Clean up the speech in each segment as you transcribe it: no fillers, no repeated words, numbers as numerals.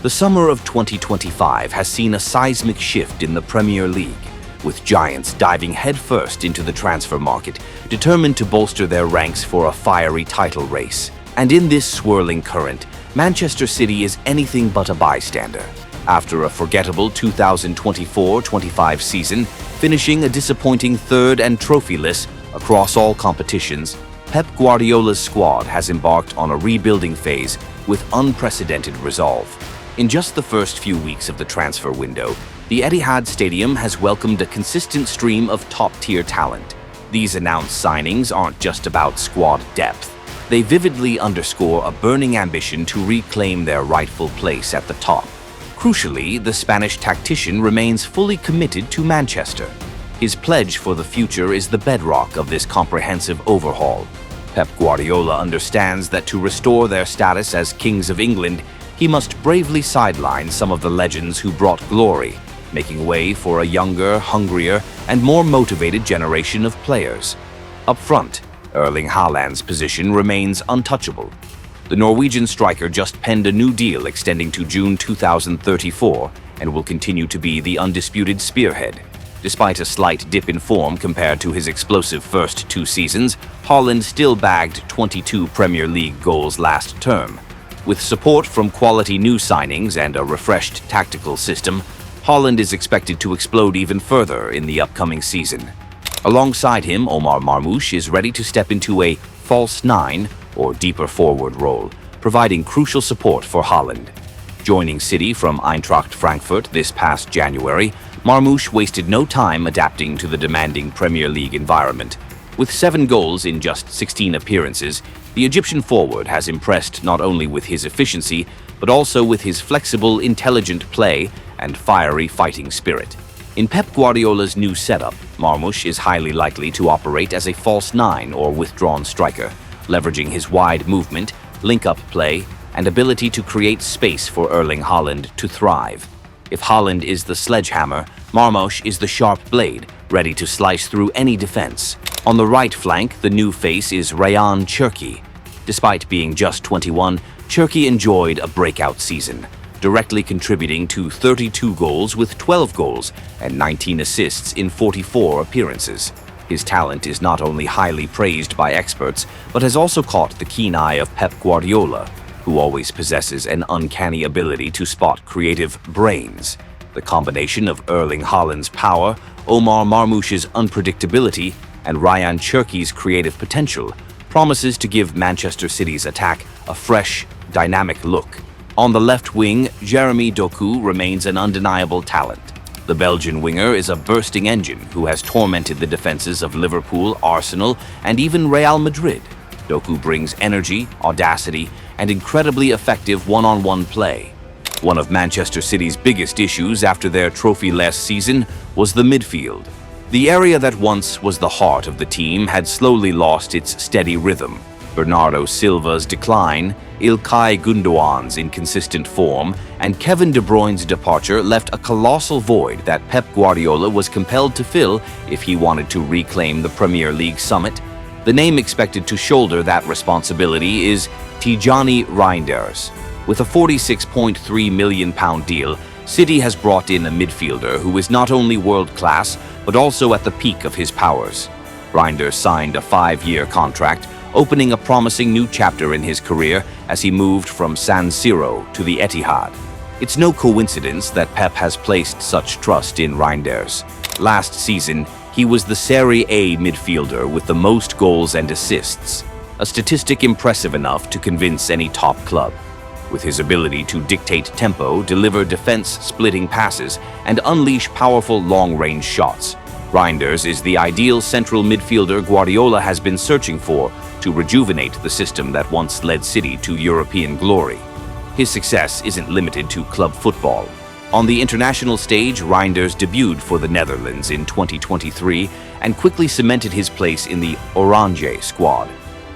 The summer of 2025 has seen a seismic shift in the Premier League, with giants diving headfirst into the transfer market, determined to bolster their ranks for a fiery title race. And in this swirling current, Manchester City is anything but a bystander. After a forgettable 2024-25 season, finishing a disappointing third and trophyless across all competitions, Pep Guardiola's squad has embarked on a rebuilding phase with unprecedented resolve. In just the first few weeks of the transfer window, the Etihad Stadium has welcomed a consistent stream of top-tier talent. These announced signings aren't just about squad depth. They vividly underscore a burning ambition to reclaim their rightful place at the top. Crucially, the Spanish tactician remains fully committed to Manchester. His pledge for the future is the bedrock of this comprehensive overhaul. Pep Guardiola understands that to restore their status as Kings of England, he must bravely sideline some of the legends who brought glory, making way for a younger, hungrier, and more motivated generation of players. Up front, Erling Haaland's position remains untouchable. The Norwegian striker just penned a new deal extending to June 2034 and will continue to be the undisputed spearhead. Despite a slight dip in form compared to his explosive first two seasons, Haaland still bagged 22 Premier League goals last term. With support from quality new signings and a refreshed tactical system, Haaland is expected to explode even further in the upcoming season. Alongside him, Omar Marmoush is ready to step into a false nine or deeper forward role, providing crucial support for Haaland. Joining City from Eintracht Frankfurt this past January, Marmoush wasted no time adapting to the demanding Premier League environment. With 7 goals in just 16 appearances, the Egyptian forward has impressed not only with his efficiency, but also with his flexible, intelligent play and fiery fighting spirit. In Pep Guardiola's new setup, Marmoush is highly likely to operate as a false nine or withdrawn striker, leveraging his wide movement, link-up play, and ability to create space for Erling Haaland to thrive. If Haaland is the sledgehammer, Marmoush is the sharp blade, ready to slice through any defense. On the right flank, the new face is Rayan Cherki. Despite being just 21, Cherki enjoyed a breakout season, directly contributing to 32 goals with 12 goals and 19 assists in 44 appearances. His talent is not only highly praised by experts, but has also caught the keen eye of Pep Guardiola, who always possesses an uncanny ability to spot creative brains. The combination of Erling Haaland's power, Omar Marmoush's unpredictability, and Rayan Cherki's creative potential promises to give Manchester City's attack a fresh, dynamic look. On the left wing, Jeremy Doku remains an undeniable talent. The Belgian winger is a bursting engine who has tormented the defenses of Liverpool, Arsenal, and even Real Madrid. Doku brings energy, audacity, and incredibly effective one-on-one play. One of Manchester City's biggest issues after their trophy-less season was the midfield. The area that once was the heart of the team had slowly lost its steady rhythm. Bernardo Silva's decline, Ilkay Gundogan's inconsistent form, and Kevin De Bruyne's departure left a colossal void that Pep Guardiola was compelled to fill if he wanted to reclaim the Premier League summit. The name expected to shoulder that responsibility is Tijjani Reijnders. With a £46.3 million deal, City has brought in a midfielder who is not only world-class, but also at the peak of his powers. Reijnders signed a 5-year contract, opening a promising new chapter in his career as he moved from San Siro to the Etihad. It's no coincidence that Pep has placed such trust in Reijnders. Last season, he was the Serie A midfielder with the most goals and assists, a statistic impressive enough to convince any top club. With his ability to dictate tempo, deliver defense-splitting passes, and unleash powerful long-range shots, Reijnders is the ideal central midfielder Guardiola has been searching for to rejuvenate the system that once led City to European glory. His success isn't limited to club football. On the international stage, Reijnders debuted for the Netherlands in 2023 and quickly cemented his place in the Oranje squad.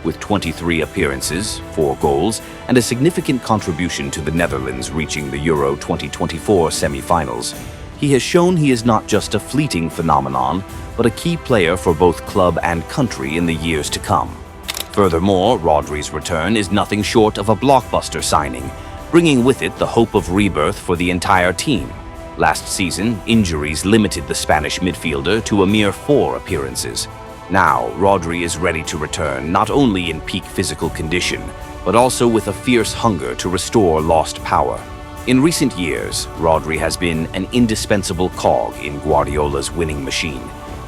With 23 appearances, 4 goals, and a significant contribution to the Netherlands reaching the Euro 2024 semi-finals, he has shown he is not just a fleeting phenomenon, but a key player for both club and country in the years to come. Furthermore, Rodri's return is nothing short of a blockbuster signing, bringing with it the hope of rebirth for the entire team. Last season, injuries limited the Spanish midfielder to a mere 4 appearances. Now, Rodri is ready to return, not only in peak physical condition, but also with a fierce hunger to restore lost power. In recent years, Rodri has been an indispensable cog in Guardiola's winning machine.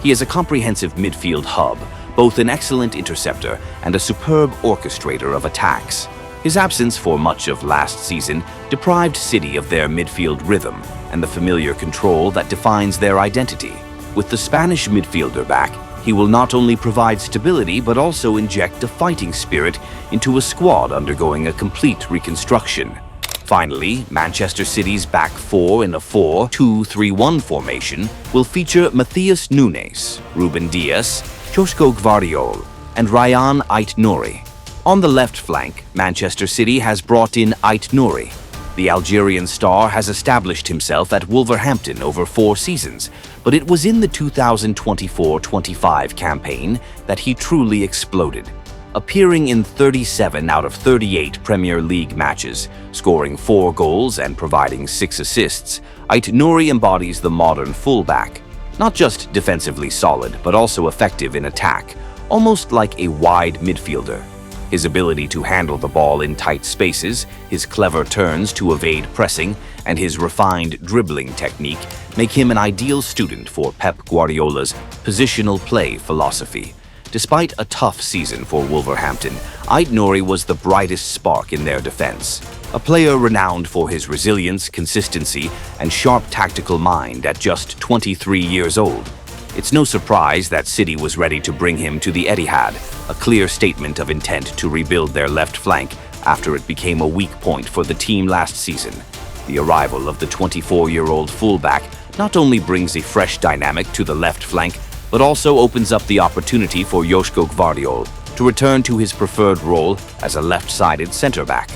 He is a comprehensive midfield hub, both an excellent interceptor and a superb orchestrator of attacks. His absence for much of last season deprived City of their midfield rhythm and the familiar control that defines their identity. With the Spanish midfielder back, he will not only provide stability but also inject a fighting spirit into a squad undergoing a complete reconstruction. Finally, Manchester City's back 4 in a 4-2-3-1 formation will feature Matheus Nunes, Ruben Dias, Joško Gvardiol, and Rayan Aït-Nouri. On the left flank, Manchester City has brought in Ait-Nouri. The Algerian star has established himself at Wolverhampton over 4 seasons, but it was in the 2024-25 campaign that he truly exploded. Appearing in 37 out of 38 Premier League matches, scoring 4 goals and providing 6 assists, Ait-Nouri embodies the modern fullback. Not just defensively solid, but also effective in attack, almost like a wide midfielder. His ability to handle the ball in tight spaces, his clever turns to evade pressing, and his refined dribbling technique make him an ideal student for Pep Guardiola's positional play philosophy. Despite a tough season for Wolverhampton, Ait-Nouri was the brightest spark in their defense. A player renowned for his resilience, consistency, and sharp tactical mind at just 23 years old. It's no surprise that City was ready to bring him to the Etihad, a clear statement of intent to rebuild their left flank after it became a weak point for the team last season. The arrival of the 24-year-old fullback not only brings a fresh dynamic to the left flank, but also opens up the opportunity for Joško Gvardiol to return to his preferred role as a left-sided center-back.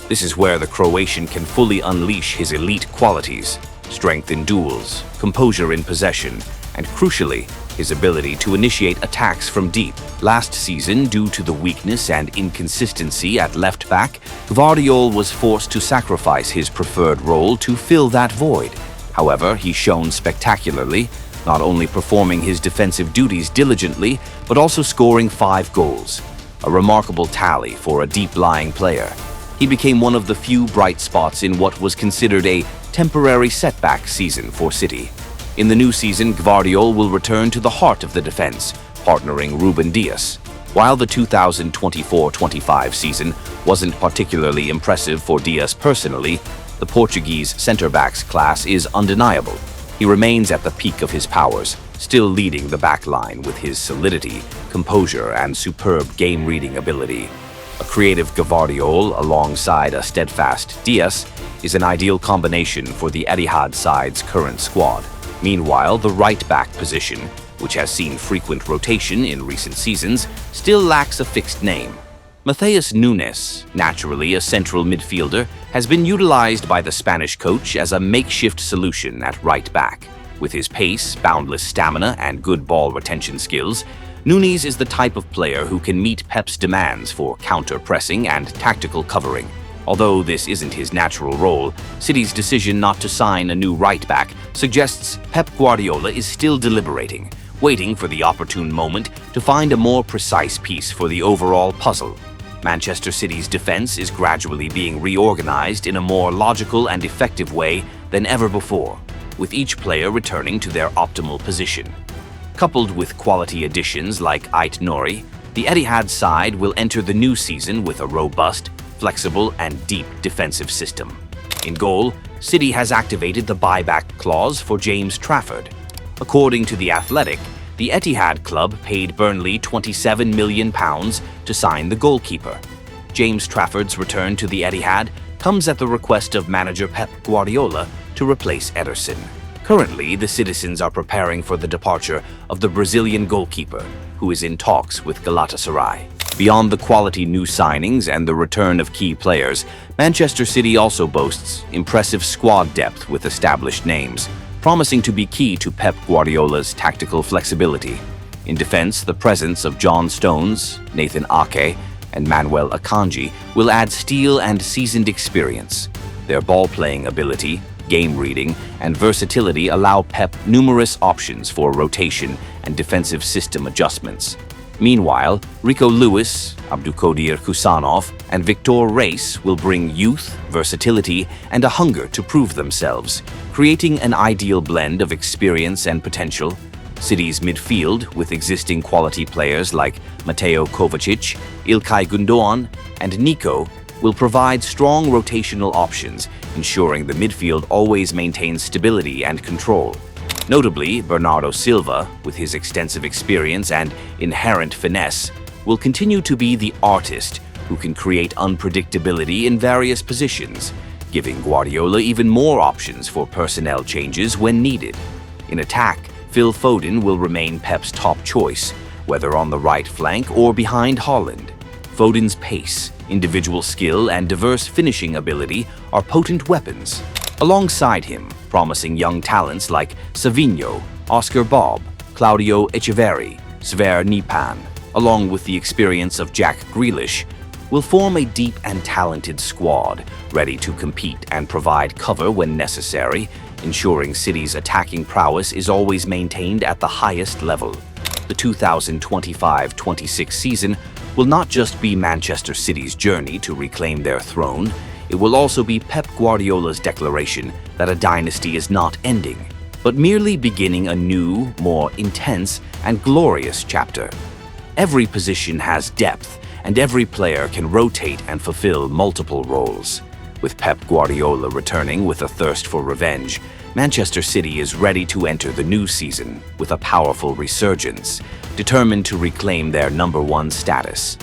This is where the Croatian can fully unleash his elite qualities: strength in duels, composure in possession, and crucially, his ability to initiate attacks from deep. Last season, due to the weakness and inconsistency at left back, Gvardiol was forced to sacrifice his preferred role to fill that void. However, he shone spectacularly, not only performing his defensive duties diligently, but also scoring 5 goals, a remarkable tally for a deep-lying player. He became one of the few bright spots in what was considered a temporary setback season for City. In the new season, Gvardiol will return to the heart of the defense, partnering Ruben Dias. While the 2024-25 season wasn't particularly impressive for Dias personally, the Portuguese centre-backs class is undeniable. He remains at the peak of his powers, still leading the back line with his solidity, composure, and superb game-reading ability. A creative Gvardiol alongside a steadfast Dias is an ideal combination for the Etihad side's current squad. Meanwhile, the right-back position, which has seen frequent rotation in recent seasons, still lacks a fixed name. Matheus Nunes, naturally a central midfielder, has been utilized by the Spanish coach as a makeshift solution at right-back. With his pace, boundless stamina, and good ball retention skills, Nunes is the type of player who can meet Pep's demands for counter-pressing and tactical covering. Although this isn't his natural role, City's decision not to sign a new right-back suggests Pep Guardiola is still deliberating, waiting for the opportune moment to find a more precise piece for the overall puzzle. Manchester City's defense is gradually being reorganized in a more logical and effective way than ever before, with each player returning to their optimal position. Coupled with quality additions like Ait-Nouri, the Etihad side will enter the new season with a robust, flexible, and deep defensive system. In goal, City has activated the buyback clause for James Trafford. According to The Athletic, the Etihad club paid Burnley £27 million to sign the goalkeeper. James Trafford's return to the Etihad comes at the request of manager Pep Guardiola to replace Ederson. Currently, the citizens are preparing for the departure of the Brazilian goalkeeper, who is in talks with Galatasaray. Beyond the quality new signings and the return of key players, Manchester City also boasts impressive squad depth with established names, promising to be key to Pep Guardiola's tactical flexibility. In defense, the presence of John Stones, Nathan Ake, and Manuel Akanji will add steel and seasoned experience. Their ball-playing ability, game reading, and versatility allow Pep numerous options for rotation and defensive system adjustments. Meanwhile, Rico Lewis, Abdulkadir Kusanov, and Victor Reis will bring youth, versatility, and a hunger to prove themselves, creating an ideal blend of experience and potential. City's midfield, with existing quality players like Mateo Kovacic, Ilkay Gundogan, and Nico, will provide strong rotational options, ensuring the midfield always maintains stability and control. Notably, Bernardo Silva, with his extensive experience and inherent finesse, will continue to be the artist who can create unpredictability in various positions, giving Guardiola even more options for personnel changes when needed. In attack, Phil Foden will remain Pep's top choice, whether on the right flank or behind Haaland. Foden's pace, individual skill, and diverse finishing ability are potent weapons. Alongside him, promising young talents like Savinho, Oscar Bob, Claudio Echeverri, Sver Nipan, along with the experience of Jack Grealish, will form a deep and talented squad, ready to compete and provide cover when necessary, ensuring City's attacking prowess is always maintained at the highest level. The 2025-26 season will not just be Manchester City's journey to reclaim their throne, it will also be Pep Guardiola's declaration that a dynasty is not ending, but merely beginning a new, more intense, and glorious chapter. Every position has depth, and every player can rotate and fulfill multiple roles. With Pep Guardiola returning with a thirst for revenge, Manchester City is ready to enter the new season with a powerful resurgence, determined to reclaim their #1 status.